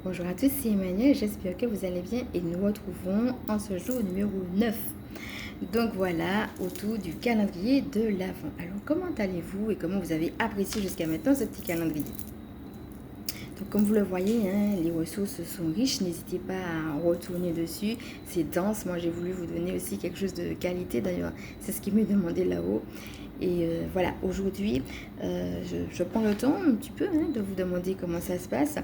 Bonjour à tous, c'est Emmanuel, j'espère que vous allez bien et nous retrouvons en ce jour numéro 9. Donc voilà, autour du calendrier de l'Avent. Alors comment allez-vous et comment vous avez apprécié jusqu'à maintenant ce petit calendrier? Donc comme vous le voyez, hein, les ressources sont riches, n'hésitez pas à retourner dessus, c'est dense. Moi j'ai voulu vous donner aussi quelque chose de qualité, d'ailleurs c'est ce qui m'est demandé là-haut. Et voilà, aujourd'hui, je prends le temps un petit peu de vous demander comment ça se passe,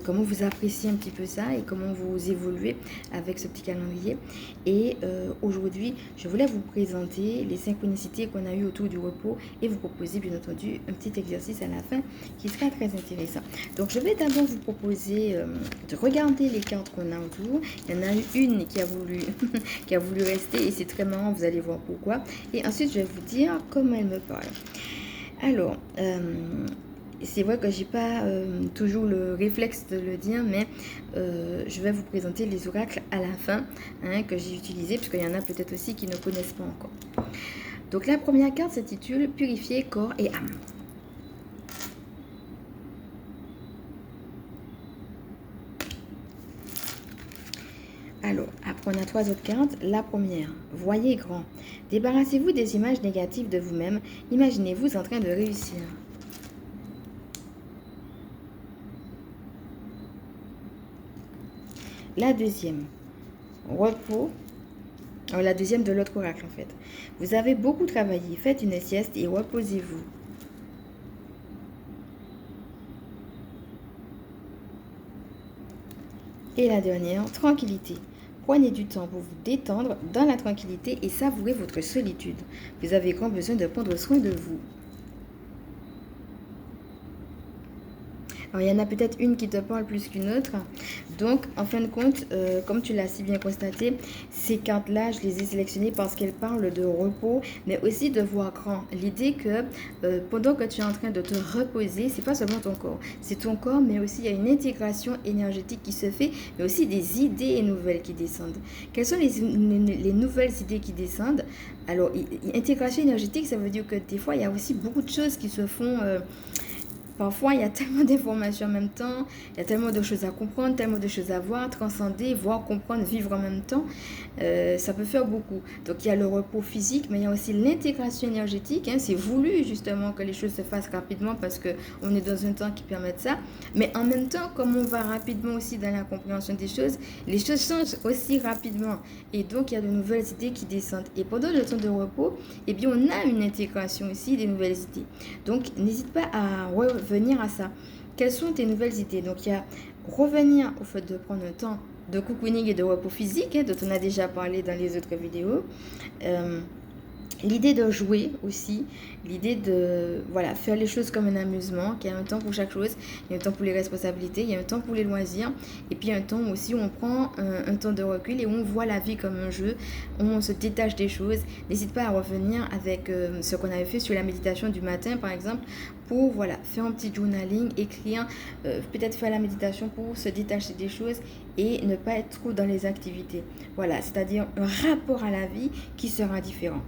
comment vous appréciez un petit peu ça et comment vous évoluez avec ce petit calendrier. Et aujourd'hui, je voulais vous présenter les synchronicités qu'on a eues autour du repos et vous proposer bien entendu un petit exercice à la fin qui sera très intéressant. Donc je vais d'abord vous proposer de regarder les cartes qu'on a autour. Il y en a une qui a voulu, qui a voulu rester et c'est très marrant, vous allez voir pourquoi. Et ensuite, je vais vous dire comment elle me parle. Alors, c'est vrai que j'ai pas toujours le réflexe de le dire, mais je vais vous présenter les oracles à la fin que j'ai utilisés, parce qu'il y en a peut-être aussi qui ne connaissent pas encore. Donc la première carte s'intitule Purifier corps et âme. Alors, après on a trois autres cartes. La première, voyez grand. Débarrassez-vous des images négatives de vous-même. Imaginez-vous en train de réussir. La deuxième, repos. Alors, la deuxième de l'autre oracle en fait. Vous avez beaucoup travaillé, faites une sieste et reposez-vous. Et la dernière, tranquillité. Prenez du temps pour vous détendre dans la tranquillité et savourer votre solitude. Vous avez grand besoin de prendre soin de vous. Alors, il y en a peut-être une qui te parle plus qu'une autre. Donc, en fin de compte, comme tu l'as si bien constaté, ces cartes-là, je les ai sélectionnées parce qu'elles parlent de repos, mais aussi de voir grand. L'idée que pendant que tu es en train de te reposer, c'est pas seulement ton corps, c'est ton corps, mais aussi il y a une intégration énergétique qui se fait, mais aussi des idées nouvelles qui descendent. Quelles sont les nouvelles idées qui descendent? Alors, intégration énergétique, ça veut dire que des fois, il y a aussi beaucoup de choses qui se font... Parfois, il y a tellement d'informations en même temps, il y a tellement de choses à comprendre, tellement de choses à voir, transcender, voir, comprendre, vivre en même temps. Ça peut faire beaucoup. Donc, il y a le repos physique, mais il y a aussi l'intégration énergétique. C'est voulu justement que les choses se fassent rapidement parce qu'on est dans un temps qui permet de ça. Mais en même temps, comme on va rapidement aussi dans la compréhension des choses, les choses changent aussi rapidement. Et donc, il y a de nouvelles idées qui descendent. Et pendant le temps de repos, eh bien, on a une intégration aussi des nouvelles idées. Donc, n'hésite pas à revenir à ça. Quelles sont tes nouvelles idées? Donc, il y a revenir au fait de prendre le temps de cocooning et de repos physique, dont on a déjà parlé dans les autres vidéos. L'idée de jouer aussi, l'idée de faire les choses comme un amusement, qu'il y a un temps pour chaque chose, il y a un temps pour les responsabilités, il y a un temps pour les loisirs, et puis un temps aussi où on prend un temps de recul et où on voit la vie comme un jeu, où on se détache des choses. N'hésite pas à revenir avec ce qu'on avait fait sur la méditation du matin par exemple, pour faire un petit journaling, écrire, peut-être faire la méditation pour se détacher des choses et ne pas être trop dans les activités. Voilà, c'est-à-dire un rapport à la vie qui sera différent.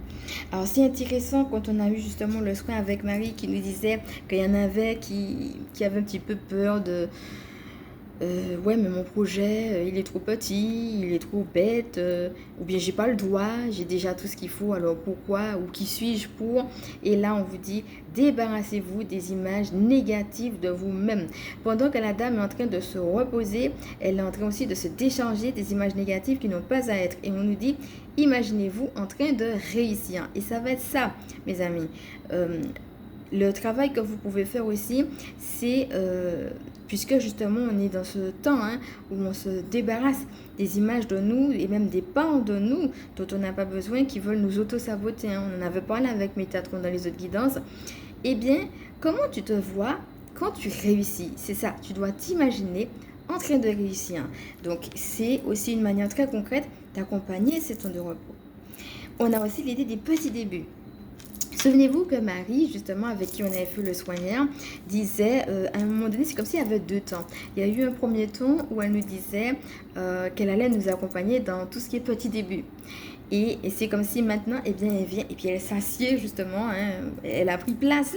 Alors c'est intéressant quand on a eu justement le soin avec Marie qui nous disait qu'il y en avait qui avaient un petit peu peur de... ouais, mais mon projet, il est trop petit, il est trop bête, ou bien j'ai pas le droit, j'ai déjà tout ce qu'il faut, alors pourquoi, ou qui suis-je pour? Et là, on vous dit, débarrassez-vous des images négatives de vous-même. Pendant que la dame est en train de se reposer, elle est en train aussi de se décharger des images négatives qui n'ont pas à être. Et on nous dit, imaginez-vous en train de réussir. Et ça va être ça, mes amis. Le travail que vous pouvez faire aussi, c'est, puisque justement on est dans ce temps où on se débarrasse des images de nous et même des pans de nous dont on n'a pas besoin, qui veulent nous auto-saboter. On en avait parlé avec Métatron dans les autres guidances. Eh bien, comment tu te vois quand tu réussis? C'est ça, tu dois t'imaginer en train de réussir. Donc, c'est aussi une manière très concrète d'accompagner ces temps de repos. On a aussi l'idée des petits débuts. Souvenez-vous que Marie, justement, avec qui on avait fait le soin hier, disait, à un moment donné, c'est comme s'il y avait deux temps. Il y a eu un premier temps où elle nous disait qu'elle allait nous accompagner dans tout ce qui est petit début. Et c'est comme si maintenant, eh bien, elle vient et puis elle s'assied justement, hein, elle a pris place.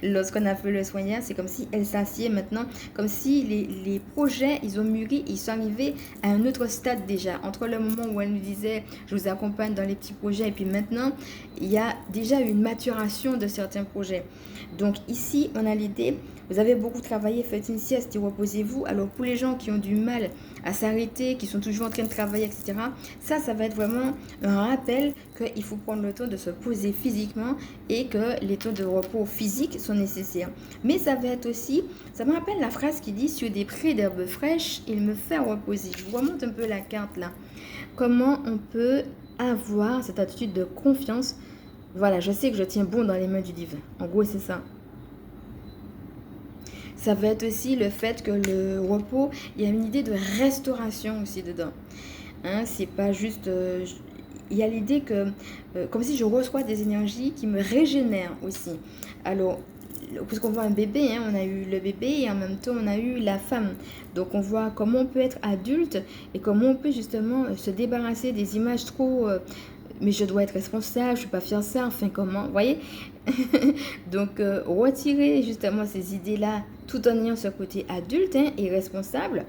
Lorsqu'on a fait le soin hier, c'est comme si elle s'assied maintenant, comme si les projets, ils ont mûri, ils sont arrivés à un autre stade déjà. Entre le moment où elle nous disait, je vous accompagne dans les petits projets, et puis maintenant, il y a déjà une maturation de certains projets. Donc ici, on a l'idée, vous avez beaucoup travaillé, faites une sieste et reposez-vous. Alors pour les gens qui ont du mal à s'arrêter, qui sont toujours en train de travailler, etc., ça va être vraiment un rappel qu'il faut prendre le temps de se poser physiquement et que les temps de repos physique sont nécessaires. Mais ça va être aussi, ça me rappelle la phrase qui dit sur des prés d'herbes fraîches, il me fait reposer. Je vous remonte un peu la carte là. Comment on peut avoir cette attitude de confiance. Voilà, je sais que je tiens bon dans les mains du divin. En gros, c'est ça. Ça va être aussi le fait que le repos, il y a une idée de restauration aussi dedans. Hein, c'est pas juste... il y a l'idée que, comme si je reçois des énergies qui me régénèrent aussi. Alors, puisqu'on voit un bébé, hein, on a eu le bébé et en même temps on a eu la femme. Donc on voit comment on peut être adulte et comment on peut justement se débarrasser des images trop... mais je dois être responsable, je ne suis pas faire ça, enfin comment, vous voyez. Donc retirer justement ces idées-là tout en ayant ce côté adulte, hein, et responsable,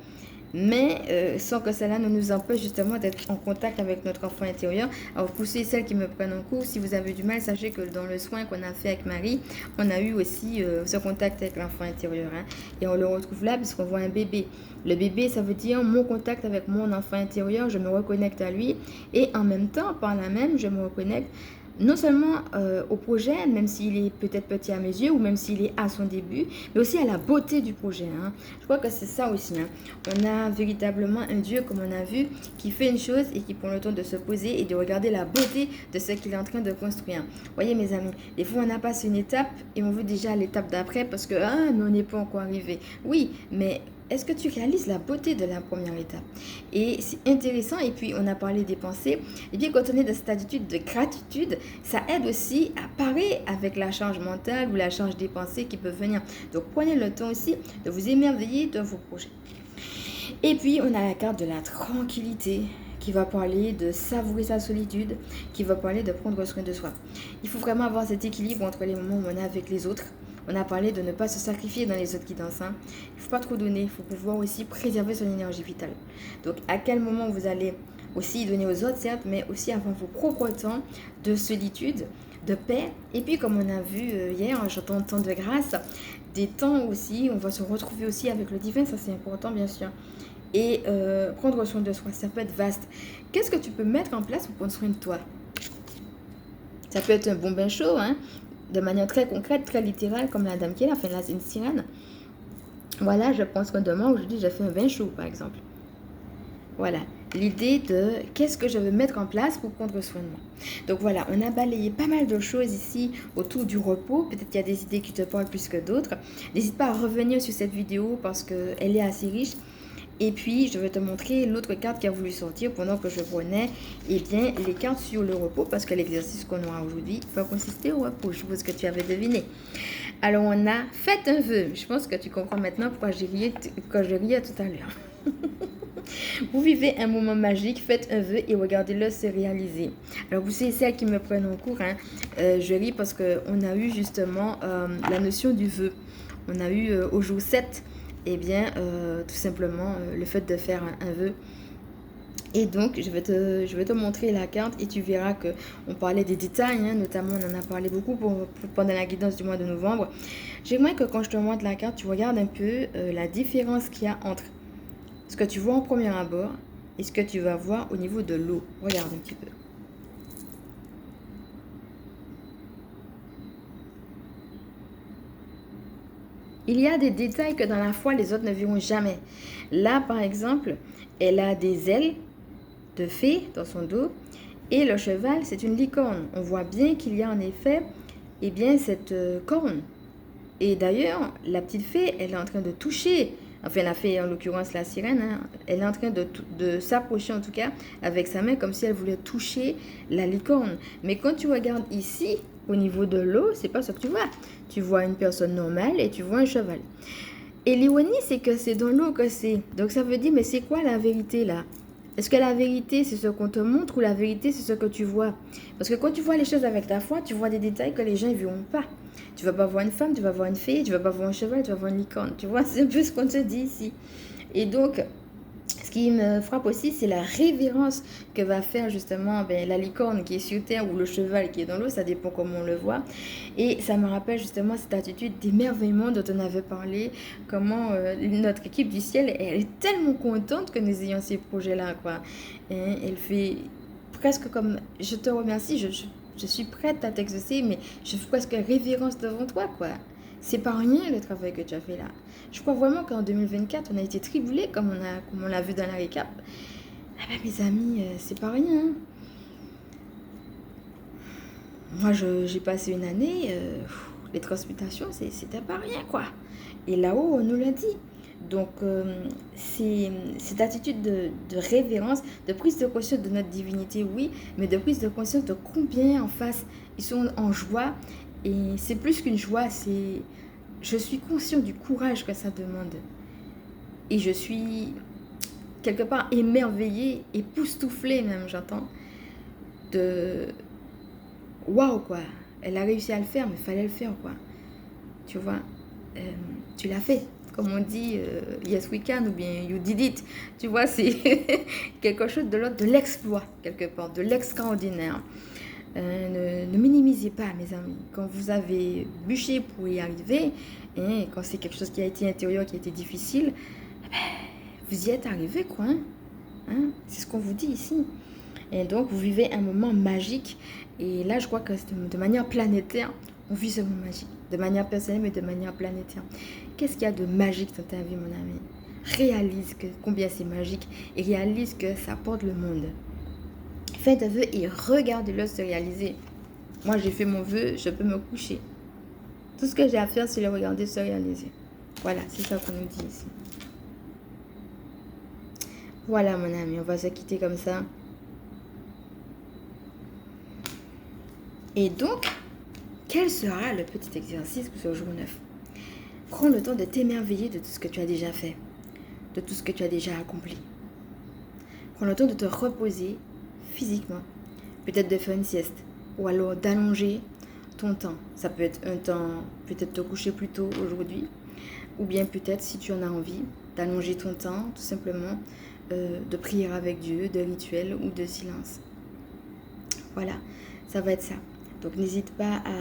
mais sans que cela ne nous empêche justement d'être en contact avec notre enfant intérieur. Alors pour ceux et celles qui me prennent en cours, si vous avez du mal, sachez que dans le soin qu'on a fait avec Marie, on a eu aussi ce contact avec l'enfant intérieur, hein, et on le retrouve là puisqu'on voit un bébé. Le bébé, ça veut dire mon contact avec mon enfant intérieur, je me reconnecte à lui et en même temps, par là même, je me reconnecte non seulement au projet, même s'il est peut-être petit à mes yeux, ou même s'il est à son début, mais aussi à la beauté du projet, hein. Je crois que c'est ça aussi, hein. On a véritablement un Dieu, comme on a vu, qui fait une chose et qui prend le temps de se poser et de regarder la beauté de ce qu'il est en train de construire. Vous voyez mes amis, des fois on a passé une étape et on veut déjà l'étape d'après parce que mais on n'est pas encore arrivé. Oui, mais est-ce que tu réalises la beauté de la première étape? Et c'est intéressant, et puis on a parlé des pensées, et bien quand on est dans cette attitude de gratitude, ça aide aussi à parer avec la charge mentale ou la charge des pensées qui peuvent venir. Donc prenez le temps aussi de vous émerveiller de vos projets. Et puis on a la carte de la tranquillité qui va parler de savourer sa solitude, qui va parler de prendre soin de soi. Il faut vraiment avoir cet équilibre entre les moments où on est avec les autres. On a parlé de ne pas se sacrifier dans les autres guidances, hein. Il ne faut pas trop donner, il faut pouvoir aussi préserver son énergie vitale. Donc à quel moment vous allez aussi donner aux autres, certes, mais aussi avoir vos propres temps de solitude, de paix. Et puis comme on a vu hier, j'entends temps de grâce, des temps aussi, on va se retrouver aussi avec le divin, ça c'est important bien sûr. Et prendre soin de soi, ça peut être vaste. Qu'est-ce que tu peux mettre en place pour prendre soin de toi? Ça peut être un bon bain chaud, hein, de manière très concrète, très littérale, comme la dame qui est là, enfin là c'est une sirène. Voilà, je pense que demain, aujourd'hui, j'ai fait un bain chaud, par exemple. Voilà, l'idée de qu'est-ce que je veux mettre en place pour prendre soin de moi. Donc voilà, on a balayé pas mal de choses ici autour du repos. Peut-être qu'il y a des idées qui te parlent plus que d'autres. N'hésite pas à revenir sur cette vidéo parce qu'elle est assez riche. Et puis, je vais te montrer l'autre carte qui a voulu sortir pendant que je prenais les cartes sur le repos parce que l'exercice qu'on aura aujourd'hui va consister au repos. Je suppose que tu avais deviné. Alors, on a fait un vœu. Je pense que tu comprends maintenant pourquoi je riais tout à l'heure. Vous vivez un moment magique, faites un vœu et regardez-le se réaliser. Alors, vous savez, celles qui me prennent en cours, hein, je ris parce qu'on a eu justement la notion du vœu. On a eu au jour 7, eh bien, tout simplement, le fait de faire un vœu. Et donc, je vais te montrer la carte et tu verras qu'on parlait des détails, hein, notamment on en a parlé beaucoup pendant la guidance du mois de novembre. J'aimerais que quand je te montre la carte, tu regardes un peu la différence qu'il y a entre ce que tu vois en premier abord et ce que tu vas voir au niveau de l'eau. Regarde un petit peu. Il y a des détails que dans la foi, les autres ne verront jamais. Là, par exemple, elle a des ailes de fée dans son dos et le cheval, c'est une licorne. On voit bien qu'il y a en effet cette corne. Et d'ailleurs, la petite fée, elle est en train de toucher, enfin la fée en l'occurrence la sirène, hein, elle est en train de s'approcher en tout cas avec sa main comme si elle voulait toucher la licorne. Mais quand tu regardes ici, au niveau de l'eau, c'est pas ce que tu vois. Tu vois une personne normale et tu vois un cheval. Et l'ironie, c'est que c'est dans l'eau que c'est. Donc ça veut dire, mais c'est quoi la vérité là? Est-ce que la vérité, c'est ce qu'on te montre ou la vérité, c'est ce que tu vois? Parce que quand tu vois les choses avec ta foi, tu vois des détails que les gens ne verront pas. Tu vas pas voir une femme, tu vas voir une fée, tu vas pas voir un cheval, tu vas voir une licorne. Tu vois, c'est un peu ce qu'on te dit ici. Et donc, ce qui me frappe aussi, c'est la révérence que va faire justement la licorne qui est sur terre ou le cheval qui est dans l'eau, ça dépend comment on le voit. Et ça me rappelle justement cette attitude d'émerveillement dont on avait parlé, comment notre équipe du ciel, elle est tellement contente que nous ayons ces projets-là, quoi. Et elle fait presque comme, je te remercie, je suis prête à t'exaucer, mais je fais presque révérence devant toi, quoi. C'est pas rien le travail que tu as fait là. Je crois vraiment qu'en 2024, on a été tribulés, comme on l'a vu dans la récap. Ah ben, mes amis, c'est pas rien. Hein. Moi, j'ai passé une année, les transmutations, c'était pas rien, quoi. Et là-haut, on nous l'a dit. Donc, c'est cette attitude de révérence, de prise de conscience de notre divinité, oui, mais de prise de conscience de combien en face ils sont en joie. Et c'est plus qu'une joie, c'est... Je suis conscient du courage que ça demande. Et je suis quelque part émerveillée, époustouflée même, j'entends, de... Waouh, quoi. Elle a réussi à le faire, mais il fallait le faire, quoi. Tu vois, tu l'as fait. Comme on dit, yes we can, ou bien you did it. Tu vois, c'est quelque chose de l'ordre de l'exploit, quelque part, de l'extraordinaire. Ne minimisez pas, mes amis. Quand vous avez bûché pour y arriver, et quand c'est quelque chose qui a été intérieur, qui a été difficile, vous y êtes arrivé, quoi. Hein? C'est ce qu'on vous dit ici. Et donc, vous vivez un moment magique. Et là, je crois que de manière planétaire, on vit ce moment magique. De manière personnelle, mais de manière planétaire. Qu'est-ce qu'il y a de magique dans ta vie, mon ami? Réalise combien c'est magique et réalise que ça porte le monde. Faites un vœu et regardez-le se réaliser. Moi, j'ai fait mon vœu, je peux me coucher. Tout ce que j'ai à faire, c'est le regarder se réaliser. Voilà, c'est ça qu'on nous dit ici. Voilà, mon ami, on va se quitter comme ça. Et donc, quel sera le petit exercice pour ce jour 9? Prends le temps de t'émerveiller de tout ce que tu as déjà fait, de tout ce que tu as déjà accompli. Prends le temps de te reposer physiquement, peut-être de faire une sieste, ou alors d'allonger ton temps. Ça peut être un temps, peut-être te coucher plus tôt aujourd'hui, ou bien peut-être, si tu en as envie, d'allonger ton temps, tout simplement, de prière avec Dieu, de rituel ou de silence. Voilà, ça va être ça. Donc n'hésite pas à,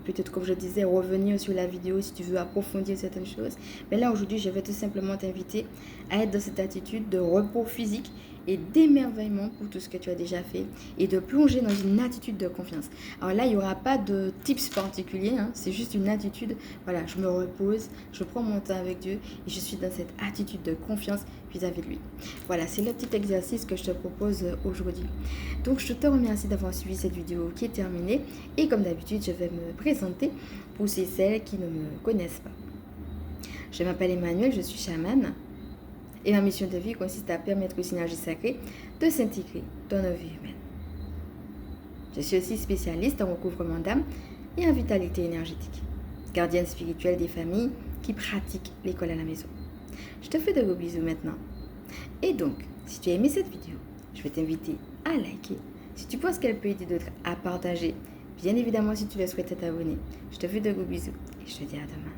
peut-être comme je disais, revenir sur la vidéo si tu veux approfondir certaines choses. Mais là aujourd'hui, je vais tout simplement t'inviter à être dans cette attitude de repos physique et d'émerveillement pour tout ce que tu as déjà fait et de plonger dans une attitude de confiance. Alors là, il n'y aura pas de tips particuliers, hein, c'est juste une attitude. Voilà, je me repose, je prends mon temps avec Dieu et je suis dans cette attitude de confiance vis-à-vis de lui. Voilà, c'est le petit exercice que je te propose aujourd'hui. Donc, je te remercie d'avoir suivi cette vidéo qui est terminée. Et comme d'habitude, je vais me présenter pour celles qui ne me connaissent pas. Je m'appelle Emmanuel, je suis chamane. Et ma mission de vie consiste à permettre aux synergies sacrées de s'intégrer dans nos vies humaines. Je suis aussi spécialiste en recouvrement d'âme et en vitalité énergétique. Gardienne spirituelle des familles qui pratiquent l'école à la maison. Je te fais de gros bisous maintenant. Et donc, si tu as aimé cette vidéo, je vais t'inviter à liker. Si tu penses qu'elle peut aider d'autres, à partager. Bien évidemment, si tu le souhaites t'abonner. Je te fais de gros bisous et je te dis à demain.